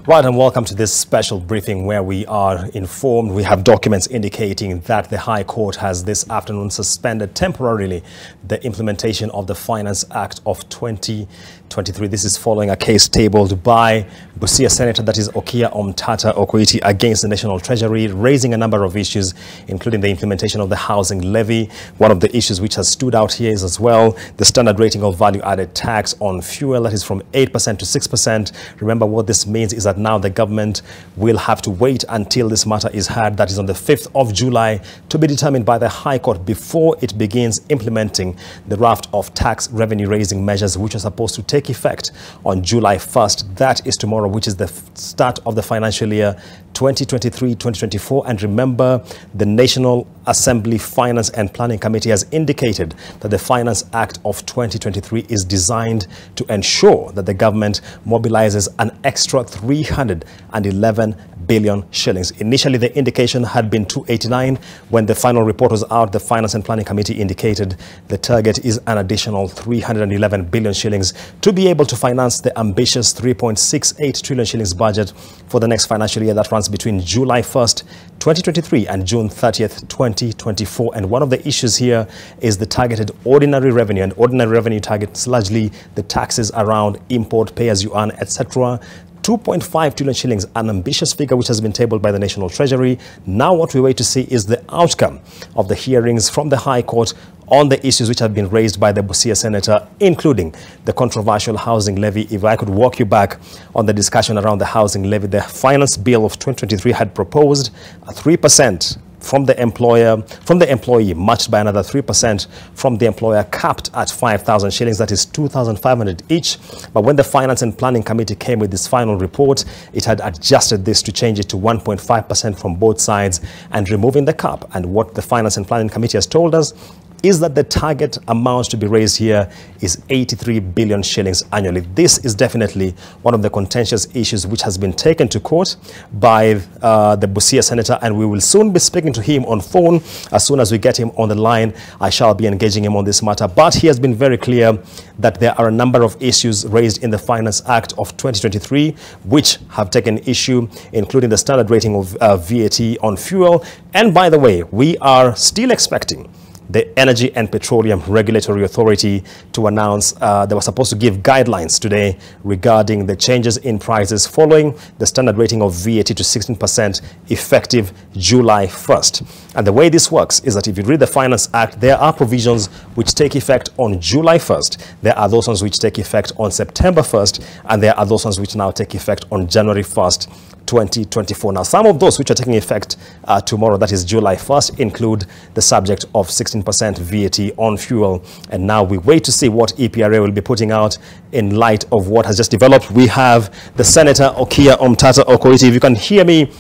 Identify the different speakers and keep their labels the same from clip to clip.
Speaker 1: Right, and welcome to this special briefing where we are informed. We have documents indicating that the High Court has this afternoon suspended temporarily the implementation of the Finance Act of 2023. This is following a case tabled by Busia Senator, that is Okiya Omtata Okoiti, against the National Treasury, raising a number of issues, including the implementation of the housing levy. One of the issues which has stood out here is as well the standard rating of value-added tax on fuel, that is from 8% to 6%. Remember, what this means is that now the government will have to wait until this matter is heard, that is on the 5th of July, to be determined by the High Court before it begins implementing the raft of tax revenue-raising measures which are supposed to take effect on July 1st. That is tomorrow, which is the start of the financial year 2023-2024. And remember, the National Assembly Finance and Planning Committee has indicated that the Finance Act of 2023 is designed to ensure that the government mobilizes an extra 311 billion shillings. Initially, the indication had been 289. When the final report was out, the Finance and Planning Committee indicated the target is an additional 311 billion shillings to be able to finance the ambitious 3.68 trillion shillings budget for the next financial year that runs between July 1st, 2023 and June 30th, 2024. And one of the issues here is the targeted ordinary revenue, and ordinary revenue targets largely the taxes around import, pay-as-you-earn, etc. 2.5 trillion shillings, an ambitious figure which has been tabled by the National Treasury. Now what we wait to see is the outcome of the hearings from the High Court on the issues which have been raised by the Busia Senator, including the controversial housing levy. If I could walk you back on the discussion around the housing levy, the Finance Bill of 2023 had proposed a 3% from the employee, matched by another 3% from the employer, capped at 5,000 shillings, that is 2,500 each. But when the Finance and Planning Committee came with this final report, it had adjusted this to change it to 1.5% from both sides and removing the cap. And what the Finance and Planning Committee has told us is that the target amount to be raised here is 83 billion shillings annually. This is definitely one of the contentious issues which has been taken to court by the Busia Senator, and we will soon be speaking to him on phone. As soon as we get him on the line, I shall be engaging him on this matter. But he has been very clear that there are a number of issues raised in the Finance Act of 2023 which have taken issue, including the standard rating of VAT on fuel. And by the way, we are still expecting the Energy and Petroleum Regulatory Authority to announce they were supposed to give guidelines today regarding the changes in prices following the standard rating of VAT to 16% effective July 1st. And the way this works is that if you read the Finance Act, there are provisions which take effect on July 1st. There are those ones which take effect on September 1st, and there are those ones which now take effect on January 1st, 2024. Now, some of those which are taking effect tomorrow, that is July 1st, include the subject of 16% VAT on fuel. And now we wait to see what EPRA will be putting out in light of what has just developed. We have the Senator Okiya Omtata Okoiti. If you can hear me,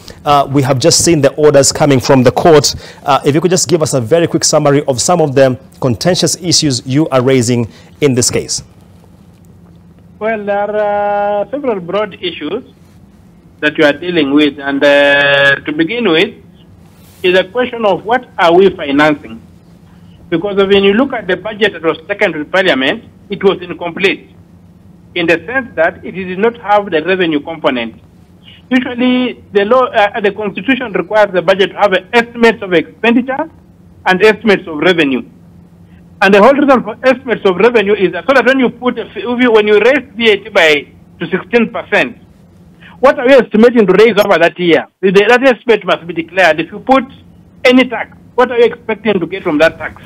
Speaker 1: we have just seen the orders coming from the court. If you could just give us a very quick summary of some of the contentious issues you are raising in this case.
Speaker 2: Well, there are several broad issues that you are dealing with, and to begin with is a question of what are we financing, because when you look at the budget that was taken to Parliament, it was incomplete in the sense that it did not have the revenue component. Usually the law, the Constitution requires the budget to have estimates of expenditure and estimates of revenue, and the whole reason for estimates of revenue is that so that when you raise VAT to 16%, what are we estimating to raise over that year? That estimate must be declared. If you put any tax, what are you expecting to get from that tax?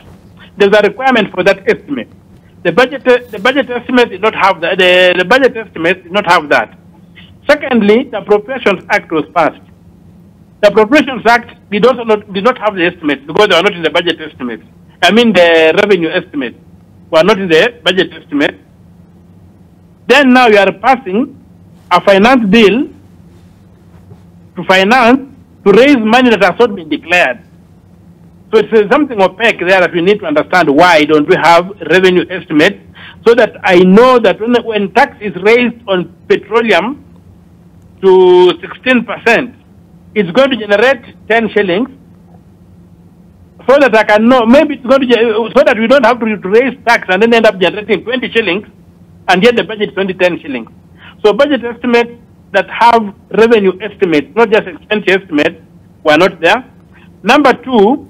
Speaker 2: There's a requirement for that estimate. The budget estimate did not have that. The budget estimate did not have that. Secondly, the Appropriations Act was passed. The Appropriations Act did not have the estimates because they were not in the budget estimates. I mean, the revenue estimates were not in the budget estimate. Then now you are passing a finance bill to raise money that has not been declared. So it's something opaque there that we need to understand. Why don't we have revenue estimates so that I know that when tax is raised on petroleum to 16%, it's going to generate 10 shillings, so that I can know, maybe it's going to, so that we don't have to raise tax and then end up generating 20 shillings, and yet the budget is only 10 shillings. So budget estimates that have revenue estimates, not just expense estimates, were not there. Number two,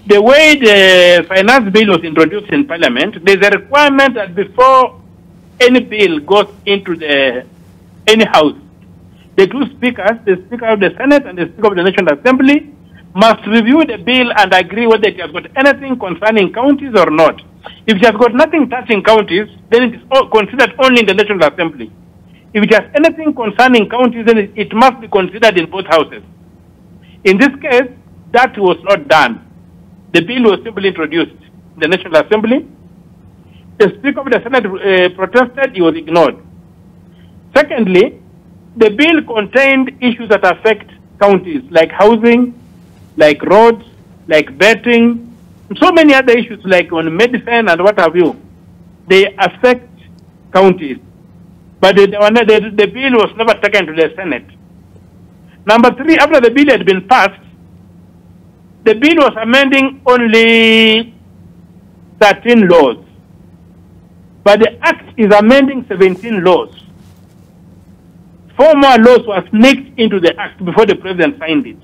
Speaker 2: the way the finance bill was introduced in Parliament, there's a requirement that before any bill goes into any house, the two speakers, the Speaker of the Senate and the Speaker of the National Assembly, must review the bill and agree whether it has got anything concerning counties or not. If it has got nothing touching counties, then it is considered only in the National Assembly. If it has anything concerning counties, then it must be considered in both houses. In this case, that was not done. The bill was simply introduced in the National Assembly. The Speaker of the Senate protested, he was ignored. Secondly, the bill contained issues that affect counties, like housing, like roads, like betting, so many other issues like on medicine and what have you. They affect counties. But the bill was never taken to the Senate. Number three, after the bill had been passed, the bill was amending only 13 laws. But the Act is amending 17 laws. 4 more laws were sneaked into the Act before the President signed it.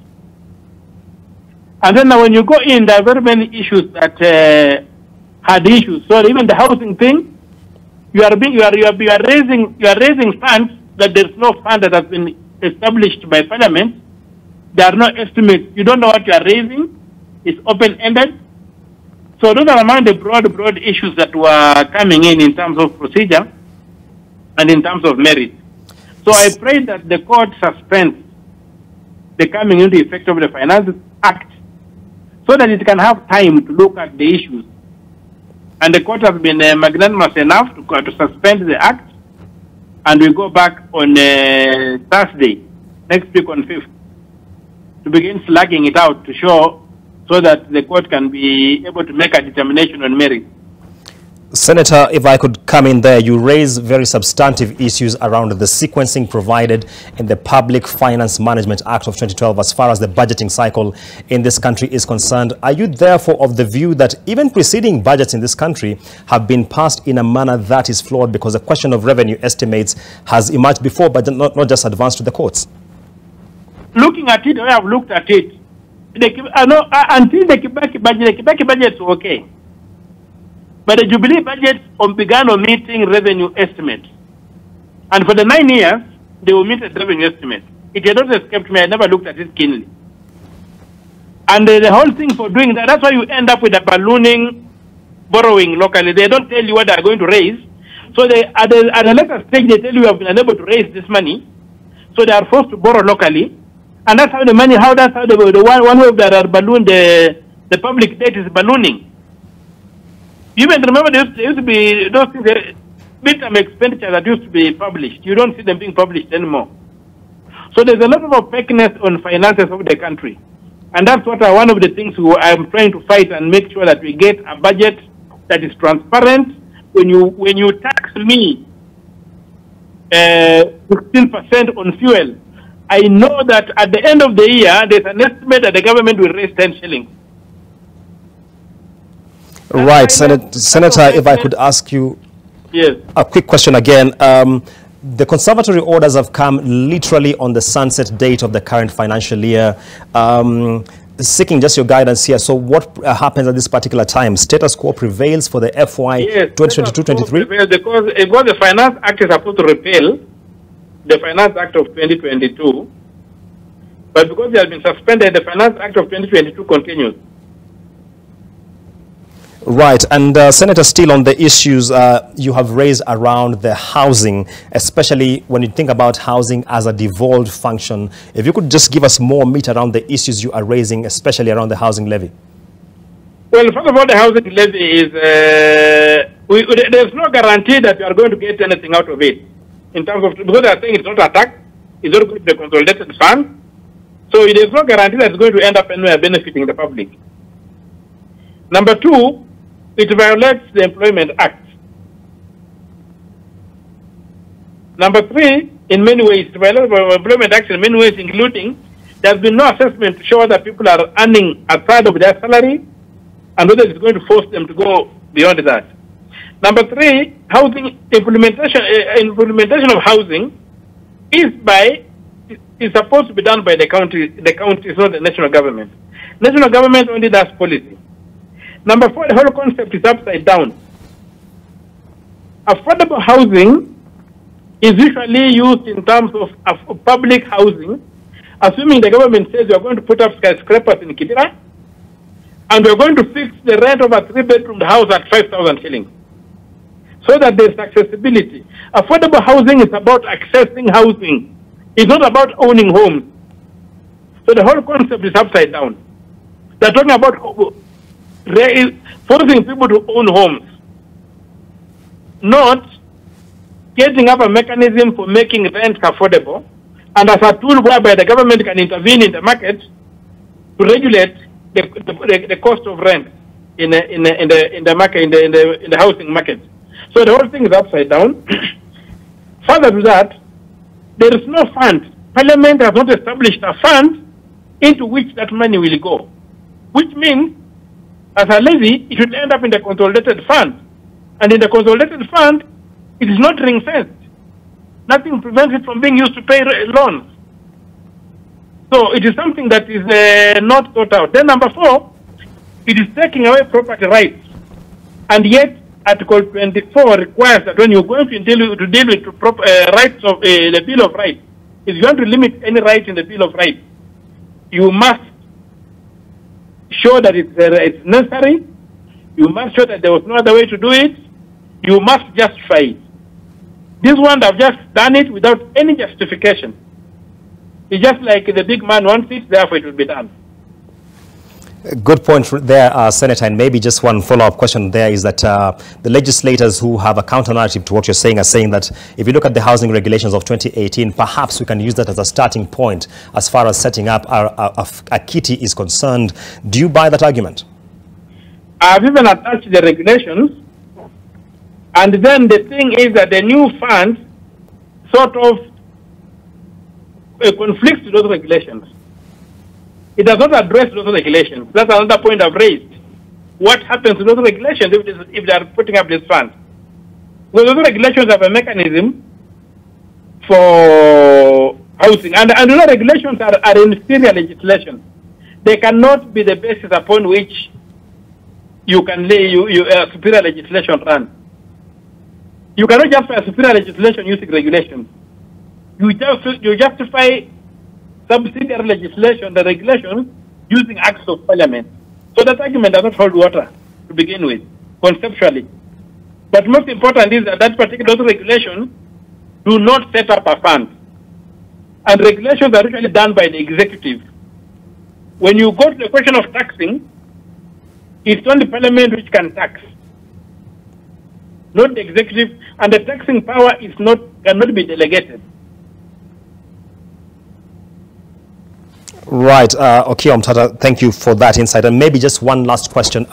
Speaker 2: And then when you go in, there are very many issues that had issues. So even the housing thing, you are raising funds that there's no fund that has been established by Parliament. There are no estimates. You don't know what you are raising. It's open-ended. So those are among the broad issues that were coming in terms of procedure and in terms of merit. So I pray that the court suspends the coming into effect of the Finance Act so that it can have time to look at the issues. And the court has been magnanimous enough to suspend the Act, and we go back on Thursday, next week on 5th, to begin slugging it out to show so that the court can be able to make a determination on merit.
Speaker 1: Senator, if I could come in there, you raise very substantive issues around the sequencing provided in the Public Finance Management Act of 2012 as far as the budgeting cycle in this country is concerned. Are you therefore of the view that even preceding budgets in this country have been passed in a manner that is flawed because the question of revenue estimates has emerged before but not just advanced to the courts?
Speaker 2: Looking at it, I have looked at it. Until the Kibaki budget was okay. But the Jubilee budget began omitting revenue estimates. And for the 9 years, they omitted revenue estimates. It had not escaped me. I never looked at it keenly. And the whole thing for doing that, that's why you end up with a ballooning borrowing locally. They don't tell you what they're going to raise. So they, at a later stage, they tell you have been unable to raise this money. So they are forced to borrow locally. And that's how the money, that's how the one way that are ballooned, the public debt is ballooning. You even remember there used to be those things, midterm expenditure that used to be published. You don't see them being published anymore. So there's a lot of opaqueness on finances of the country. And that's what one of the things I'm trying to fight and make sure that we get a budget that is transparent. When you tax me 16% on fuel, I know that at the end of the year, there's an estimate that the government will raise 10 shillings.
Speaker 1: Right, Senator, if I could ask you a quick question again. The conservatory orders have come literally on the sunset date of the current financial year. Seeking just your guidance here. So what happens at this particular time? Status quo prevails for the FY 2022-23?
Speaker 2: Because the Finance Act is supposed to repeal the Finance Act of 2022. But because it has been suspended, the Finance Act of 2022 continues.
Speaker 1: Right, and Senator, still on the issues you have raised around the housing, especially when you think about housing as a devolved function, if you could just give us more meat around the issues you are raising, especially around the housing levy.
Speaker 2: Well, first of all, the housing levy is, there's no guarantee that you are going to get anything out of it. In terms of, because they are saying it's not a tax, it's not going to be a consolidated fund, so there's no guarantee that it's going to end up anywhere benefiting the public. Number two, it violates the Employment Act. Number three, in many ways, it violates the Employment Act in many ways, including there has been no assessment to show that people are earning a third of their salary and whether it's going to force them to go beyond that. Number three, housing implementation of housing is supposed to be done by the county. The county is not the national government. National government only does policy. Number 4, the whole concept is upside down. Affordable housing is usually used in terms of public housing, assuming the government says we are going to put up skyscrapers in Kibera, and we are going to fix the rent of a 3-bedroom house at 5,000 shillings, so that there's accessibility. Affordable housing is about accessing housing. It's not about owning homes. So the whole concept is upside down. They're talking about forcing people to own homes, not getting up a mechanism for making rent affordable, and as a tool whereby the government can intervene in the market to regulate the cost of rent in the market, in the housing market. So the whole thing is upside down. Further to that, there is no fund. Parliament has not established a fund into which that money will go, which means, as a levy, it should end up in the consolidated fund. And in the consolidated fund, it is not ring-fenced. Nothing prevents it from being used to pay loans. So it is something that is not thought out. Then number 4, it is taking away property rights. And yet, Article 24 requires that when you're going to deal with rights of the Bill of Rights, if you want to limit any right in the Bill of Rights, you must show that it's necessary. You must show that there was no other way to do it. You must justify it. This one, have just done it without any justification. It's just like the big man wants it, therefore it will be done.
Speaker 1: Good point there, Senator, and maybe just one follow-up question there is that the legislators who have a counter-narrative to what you're saying are saying that if you look at the housing regulations of 2018, perhaps we can use that as a starting point as far as setting up a kitty is concerned. Do you buy that argument?
Speaker 2: I've even attached the regulations, and then the thing is that the new fund sort of conflicts with those regulations. It does not address those regulations. That's another point I've raised. What happens to those regulations if they are putting up this fund? Well, those regulations have a mechanism for housing, and those regulations are inferior legislation. They cannot be the basis upon which you can lay superior legislation run. You cannot justify superior legislation using regulations. You justify subsidiary legislation, the regulations, using acts of parliament. So that argument does not hold water to begin with, conceptually. But most important is that particular regulations do not set up a fund. And regulations are usually done by the executive. When you go to the question of taxing, it's only parliament which can tax, not the executive, and the taxing power cannot be delegated.
Speaker 1: Right, Okiya Omtata, thank you for that insight. And maybe just one last question.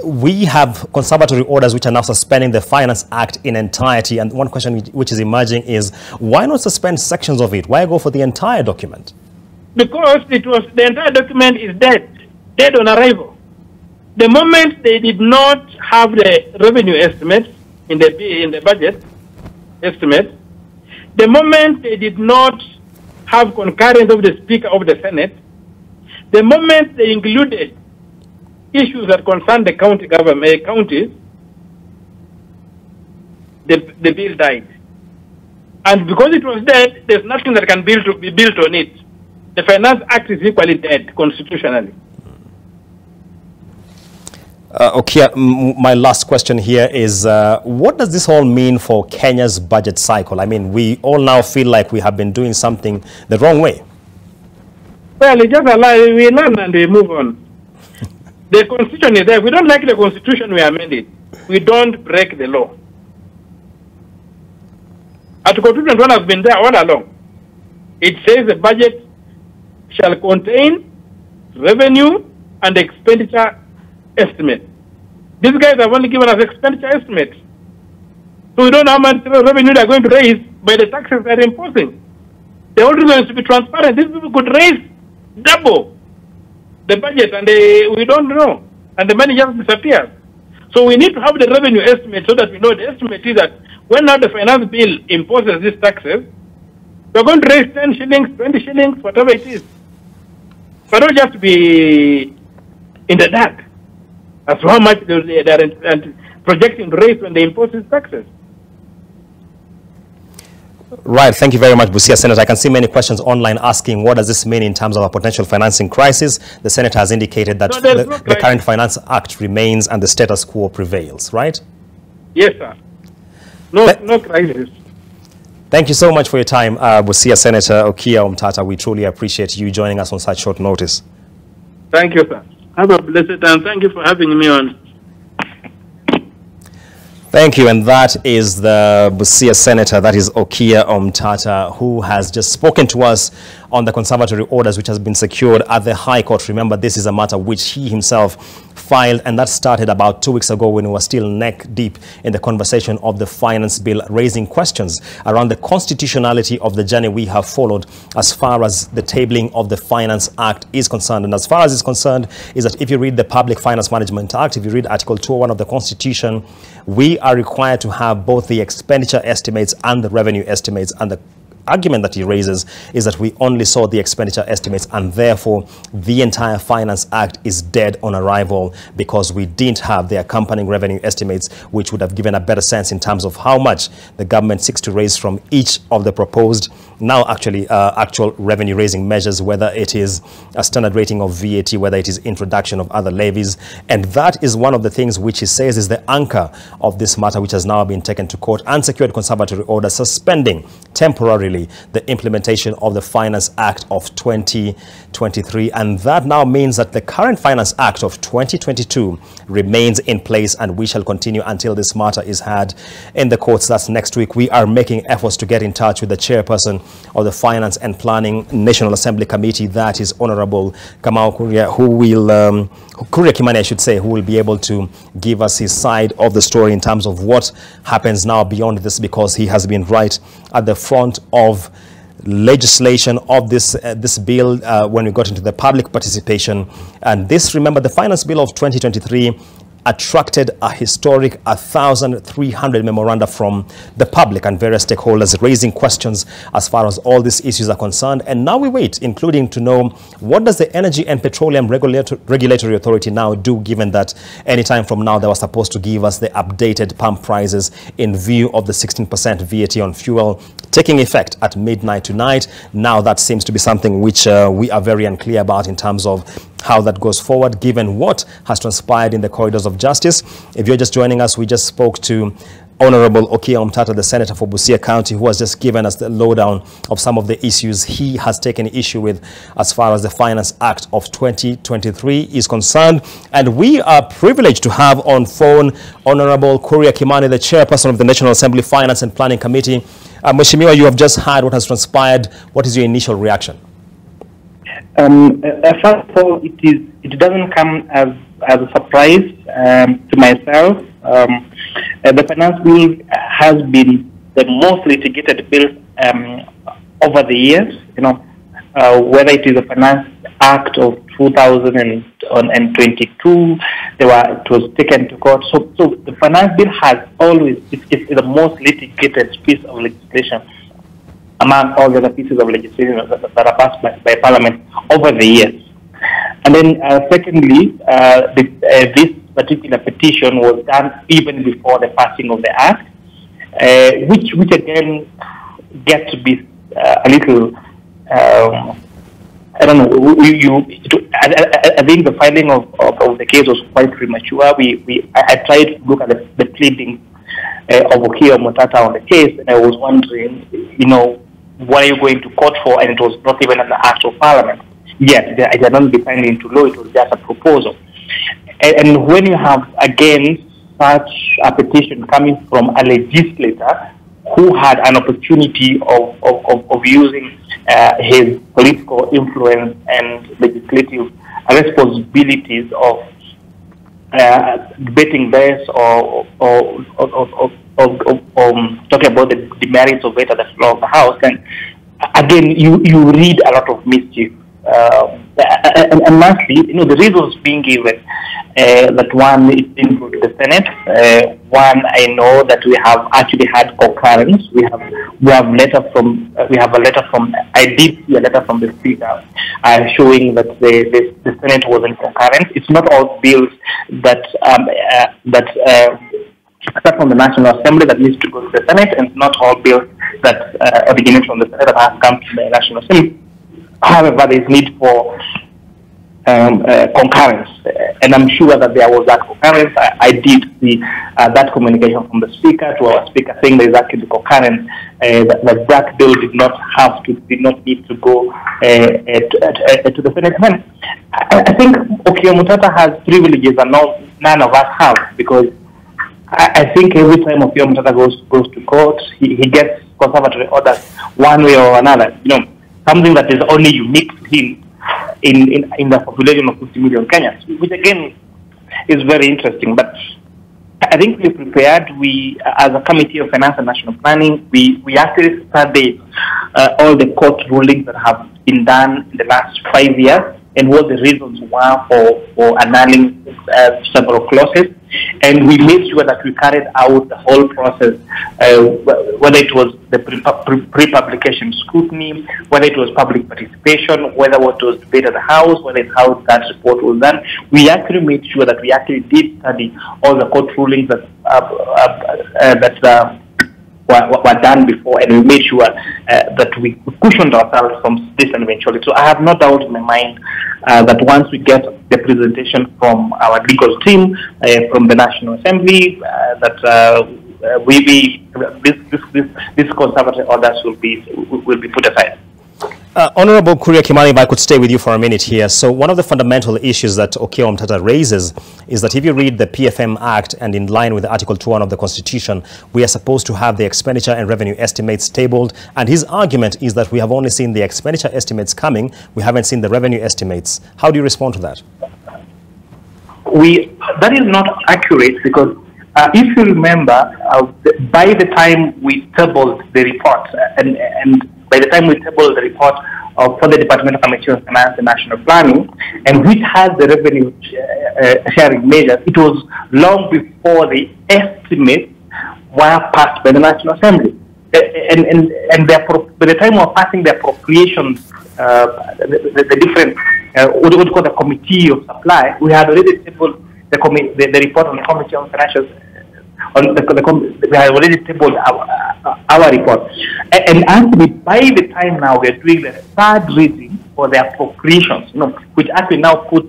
Speaker 1: We have conservatory orders which are now suspending the Finance Act in entirety. And one question which is emerging is, why not suspend sections of it? Why go for the entire document?
Speaker 2: Because the entire document is dead on arrival. The moment they did not have the revenue estimates in the budget estimate, the moment they did not have concurrence of the Speaker of the Senate, the moment they included issues that concern the county government, counties, the bill died. And because it was dead, there's nothing that can be built on it. The Finance Act is equally dead constitutionally.
Speaker 1: Okiya, my last question here is, what does this all mean for Kenya's budget cycle? I mean, we all now feel like we have been doing something the wrong way.
Speaker 2: Well, it's just a lie. We learn and we move on. The Constitution is there. If we don't like the Constitution, we amend it. We don't break the law. Article 221 has been there all along. It says the budget shall contain revenue and expenditure estimate. These guys have only given us expenditure estimates. So we don't know how much revenue they're going to raise by the taxes they're imposing. The whole reason is to be transparent. These people could raise double the budget and we don't know. And the money just disappears. So we need to have the revenue estimate so that we know the estimate is that when now the finance bill imposes these taxes, We're going to raise 10 shillings, 20 shillings, whatever it is. But not just be in the dark as to how much they're projecting to raise when they impose these taxes.
Speaker 1: Right. Thank you very much, Busia Senator. I can see many questions online asking what does this mean in terms of a potential financing crisis. The Senator has indicated that the current Finance Act remains and the status quo prevails, right?
Speaker 2: Yes, sir. No crisis.
Speaker 1: Thank you so much for your time, Busia Senator Okiya Omtata. We truly appreciate you joining us on such short notice.
Speaker 2: Thank you, sir. Have a blessed time. Thank you for having me on.
Speaker 1: Thank you, and that is the Busia Senator, that is Okiya Omtata, who has just spoken to us on the conservatory orders which has been secured at the High Court. Remember, this is a matter which he himself filed, and that started about 2 weeks ago when we were still neck deep in the conversation of the finance bill, raising questions around the constitutionality of the journey we have followed as far as the tabling of the Finance Act is concerned. And as far as it's concerned is that if you read the Public Finance Management Act, if you read Article 201 of the Constitution, we are required to have both the expenditure estimates and the revenue estimates, and the argument that he raises is that we only saw the expenditure estimates and therefore the entire Finance Act is dead on arrival because we didn't have the accompanying revenue estimates, which would have given a better sense in terms of how much the government seeks to raise from each of the proposed actual revenue raising measures, whether it is a standard rating of VAT, whether it is introduction of other levies. And that is one of the things which he says is the anchor of this matter, which has now been taken to court. Unsecured conservatory order suspending temporarily the implementation of the Finance Act of 2023. And that now means that the current Finance Act of 2022 remains in place, and we shall continue until this matter is heard in the courts. That's next week. We are making efforts to get in touch with the chairperson of the Finance and Planning National Assembly Committee, that is Honorable Kimani Kuria, Kimani, I should say, who will be able to give us his side of the story in terms of what happens now beyond this, because he has been right at the front of legislation of this bill when we got into the public participation. And this, remember, the Finance Bill of 2023 attracted a historic 1,300 memoranda from the public and various stakeholders, raising questions as far as all these issues are concerned. And now we wait, including to know what does the Energy and Petroleum Regulatory Authority now do, given that anytime from now they were supposed to give us the updated pump prices in view of the 16% VAT on fuel taking effect at midnight tonight. Now that seems to be something which we are very unclear about in terms of how that goes forward, given what has transpired in the corridors of justice. If you're just joining us, we just spoke to Honorable Okiya Omtata, the Senator for Busia County, who has just given us the lowdown of some of the issues he has taken issue with as far as the Finance Act of 2023 is concerned. And we are privileged to have on phone Honorable Kuria Kimani, the Chairperson of the National Assembly Finance and Planning Committee. Mheshimiwa, you have just heard what has transpired. What is your initial reaction?
Speaker 3: First of all, it doesn't come as a surprise to myself. The finance bill has been the most litigated bill over the years. You know, whether it is the Finance Act of 2022, it was taken to court. So the finance bill has always it's the most litigated piece of legislation among all the other pieces of legislation that are passed by Parliament over the years. And then secondly, this particular petition was done even before the passing of the Act, which again gets to be a little, I don't know, I think the filing of the case was quite premature. I tried to look at the pleading of Okiya Omtata on the case, and I was wondering, you know, what are you going to court for? And it was not even an act of Parliament. Yet, it had not been signed into law, it was just a proposal. And when you have, again, such a petition coming from a legislator who had an opportunity of using his political influence and legislative responsibilities of debating this or talking about the merits of it at the floor of the House, and again, you read a lot of mischief. And lastly, you know, the reasons being given that one, it didn't go to the Senate. One, I know that we have actually had concurrence. We have a letter from I did see a letter from the Speaker showing that the Senate was in concurrence. It's not all bills that start from the National Assembly that needs to go to the Senate, and not all bills that originate from the Senate that have come to the National Assembly. However, there is need for concurrence, and I'm sure that there was that concurrence. I did see that communication from the Speaker to our Speaker saying there is actually concurrence that bill did not need to go to the Senate. And I think Okiya Omtata has privileges and none of us have, because I think every time Okiya Omtata goes to court, he gets conservatory orders one way or another. Something that is only unique to him in the population of 50 million Kenyans, which again is very interesting. But I think we prepared. We, as a Committee of Finance and National Planning, we actually studied all the court rulings that have been done in the last 5 years and what the reasons were for annulling several clauses. And we made sure that we carried out the whole process, whether it was the pre-publication scrutiny, whether it was public participation, whether it was debate at the House, whether it's how that report was done. We actually made sure that we actually did study all the court rulings that were done before, and we made sure that we cushioned ourselves from this eventuality. So I have no doubt in my mind that once we get the presentation from our legal team, from the National Assembly, that these conservative orders will be put aside.
Speaker 1: Honorable Kuria Kimani, if I could stay with you for a minute here. So one of the fundamental issues that Okiya Omtata raises is that if you read the PFM Act, and in line with Article 21 of the Constitution, we are supposed to have the expenditure and revenue estimates tabled. And his argument is that we have only seen the expenditure estimates coming. We haven't seen the revenue estimates. How do you respond to that?
Speaker 3: That is not accurate, because if you remember, by the time we tabled the report, and by the time we tabled the report for the Department of Commerce and Finance and National Planning, and which has the revenue sharing measures, it was long before the estimates were passed by the National Assembly. And by the time we were passing the appropriations, the different, what we call the Committee of Supply, we had already tabled the report on the Committee on Financial. We have already tabled our report, and actually by the time now we are doing the third reading for the appropriations, which actually now puts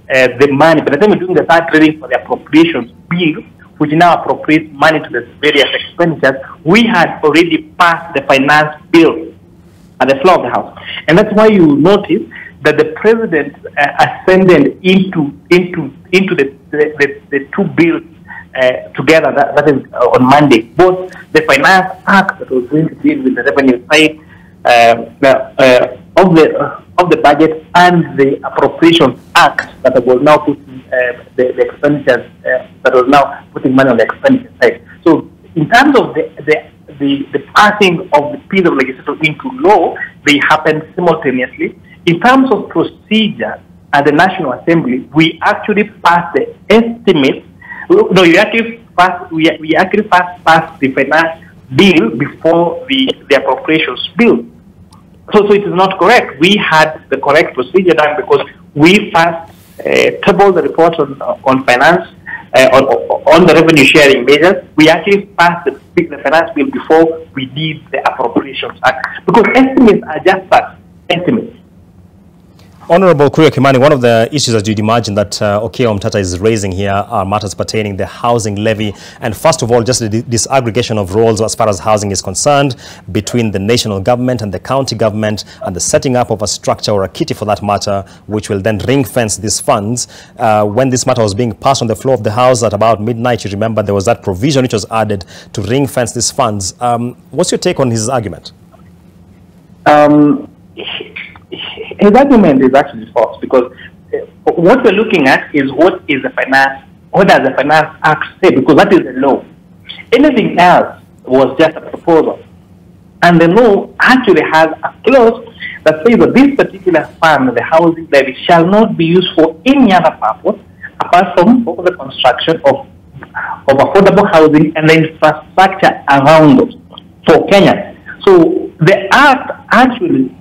Speaker 3: the money. By the time we're doing the third reading for the appropriations bill, which now appropriates money to the various expenditures, we had already passed the finance bill at the floor of the House, and that's why you notice that the President ascended into the two bills together, that is on Monday, both the Finance Act that was going to deal with the revenue side of the budget, and the Appropriations Act that was now putting the expenditures, that was now putting money on the expenditure side. So in terms of the passing of the piece of legislation into law, they happened simultaneously. In terms of procedure at the National Assembly, we actually passed the estimates. No, we actually passed the finance bill before the appropriations bill. So it is not correct. We had the correct procedure done, because we first tabled the report on finance, on the revenue sharing measures. We actually passed the finance bill before we did the Appropriations Act, because estimates are just that, estimates.
Speaker 1: Honorable Kuria Kimani, one of the issues that you'd imagine that Okiya Omtata is raising here are matters pertaining the housing levy, and first of all, just the disaggregation of roles as far as housing is concerned between the national government and the county government, and the setting up of a structure, or a kitty for that matter, which will then ring fence these funds. When this matter was being passed on the floor of the House at about midnight, you remember there was that provision which was added to ring fence these funds. What's your take on his argument?
Speaker 3: His argument is actually false, because what we're looking at is what does the Finance Act say, because that is the law. Anything else was just a proposal. And the law actually has a clause that says that this particular fund, the housing levy, shall not be used for any other purpose apart from all the construction of affordable housing and the infrastructure around it for Kenya. So the Act actually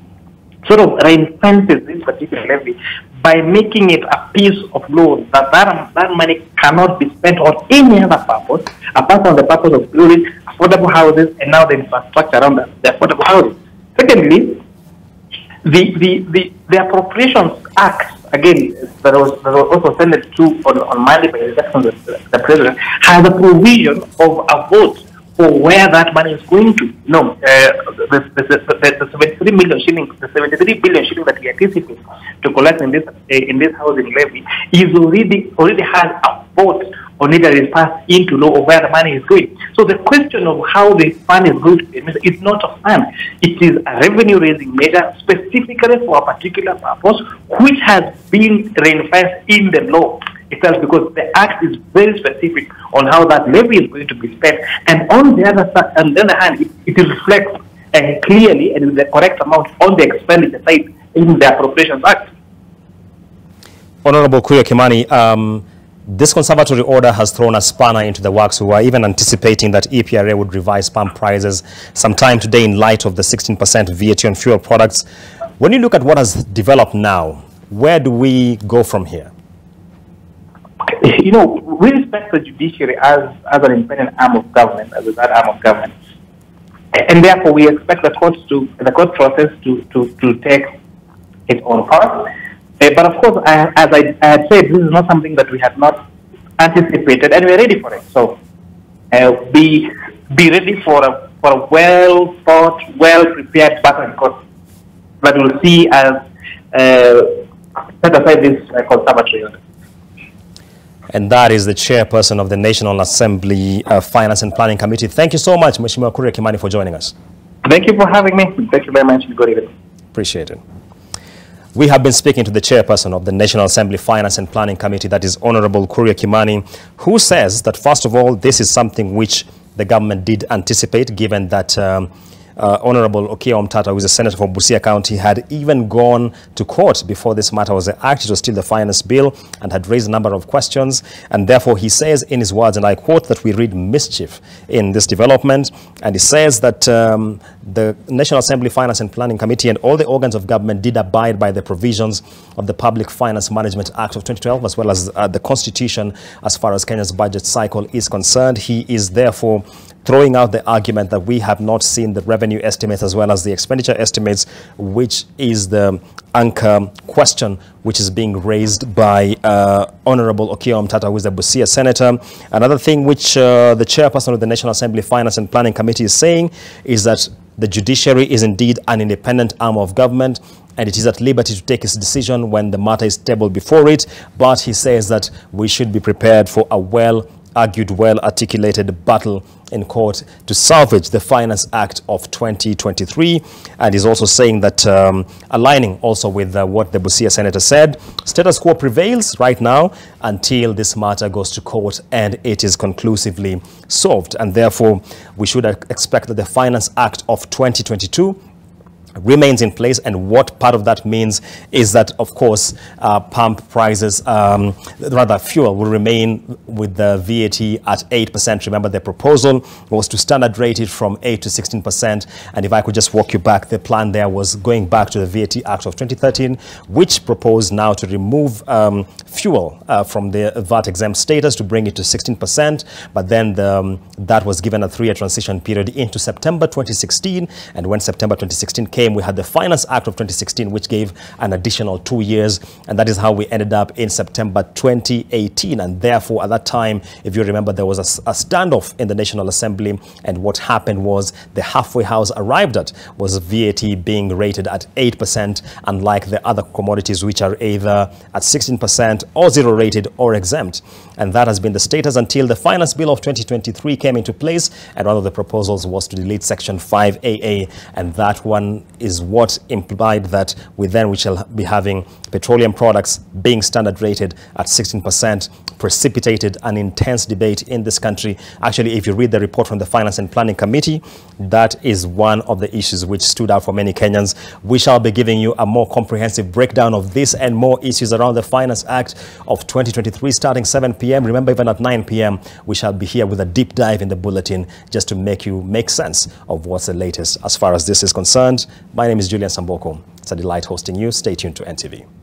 Speaker 3: sort of reinforces this particular levy by making it a piece of law that money cannot be spent on any other purpose apart from the purpose of building affordable houses and now the infrastructure around the affordable houses. Secondly, the Appropriations Act, again, that was also sent to on Monday by the President, has a provision of a vote for where that money is going to. No, the 73 million shillings, the 73 billion shillings that we anticipate to collect in this housing levy is already has a vote on it that is passed into law of where the money is going. So the question of how the fund is going to be used is not a fund. It is a revenue-raising measure specifically for a particular purpose, which has been reinforced in the law itself, because the Act is very specific on how that levy is going to be spent. And on the other side, on the other hand, it reflects clearly and with the correct amount on the expenditure side in the Appropriations Act.
Speaker 1: Honorable Kuria Kimani, this conservatory order has thrown a spanner into the works. We were even anticipating that EPRA would revise pump prices sometime today in light of the 16% VAT on fuel products. When you look at what has developed now, where do we go from here?
Speaker 3: You know, we respect the judiciary as an independent arm of government, as that arm of government, and therefore we expect the court process to take its own course. But of course, as I had said, this is not something that we had not anticipated, and we're ready for it. So, be ready for a well thought, well prepared battle in court that will see as set aside this conservatory order.
Speaker 1: And that is the chairperson of the National Assembly Finance and Planning Committee. Thank you so much, Mheshimiwa Kuria Kimani, for joining us.
Speaker 3: Thank you for having me. Thank you very much. Good evening.
Speaker 1: Appreciate it. We have been speaking to the chairperson of the National Assembly Finance and Planning Committee, that is Honorable Kuria Kimani, who says that, first of all, this is something which the government did anticipate, given that Honorable Okiya Omtata, who is a senator for Busia County, had even gone to court before this matter was acted. It was still the finance bill and had raised a number of questions. And therefore, he says in his words, and I quote, that we read mischief in this development. And he says that the National Assembly Finance and Planning Committee and all the organs of government did abide by the provisions of the Public Finance Management Act of 2012, as well as the Constitution as far as Kenya's budget cycle is concerned. He is therefore throwing out the argument that we have not seen the revenue estimates as well as the expenditure estimates, which is the anchor question which is being raised by Honorable Okiya Omtata, who is a Busia senator. Another thing which the chairperson of the National Assembly Finance and Planning Committee is saying is that the judiciary is indeed an independent arm of government, and it is at liberty to take its decision when the matter is tabled before it. But he says that we should be prepared for a well-argued, well-articulated battle in court to salvage the Finance Act of 2023. And he's also saying that, aligning also with what the Busia senator said, status quo prevails right now until this matter goes to court and it is conclusively solved. And therefore, we should expect that the Finance Act of 2022 remains in place. And what part of that means is that, of course, pump prices, rather fuel, will remain with the VAT at 8%. Remember, the proposal was to standard rate it from 8 to 16%. And if I could just walk you back, the plan there was going back to the VAT Act of 2013, which proposed now to remove fuel from the VAT exempt status to bring it to 16%. But then that was given a 3-year transition period into September 2016. And when September 2016 came, we had the Finance Act of 2016, which gave an additional 2 years. And that is how we ended up in September 2018. And therefore, at that time, if you remember, there was a standoff in the National Assembly. And what happened was the halfway house arrived at was VAT being rated at 8%, unlike the other commodities, which are either at 16% or zero rated or exempt. And that has been the status until the Finance Bill of 2023 came into place. And one of the proposals was to delete Section 5AA. And that one is what implied that we shall be having petroleum products being standard rated at 16%, precipitated an intense debate in this country. Actually, if you read the report from the Finance and Planning Committee, that is one of the issues which stood out for many Kenyans. We shall be giving you a more comprehensive breakdown of this and more issues around the Finance Act of 2023 starting 7 p.m. Remember, even at 9 p.m., we shall be here with a deep dive in the bulletin just to make you make sense of what's the latest as far as this is concerned. My name is Julian Samboko. It's a delight hosting you. Stay tuned to NTV.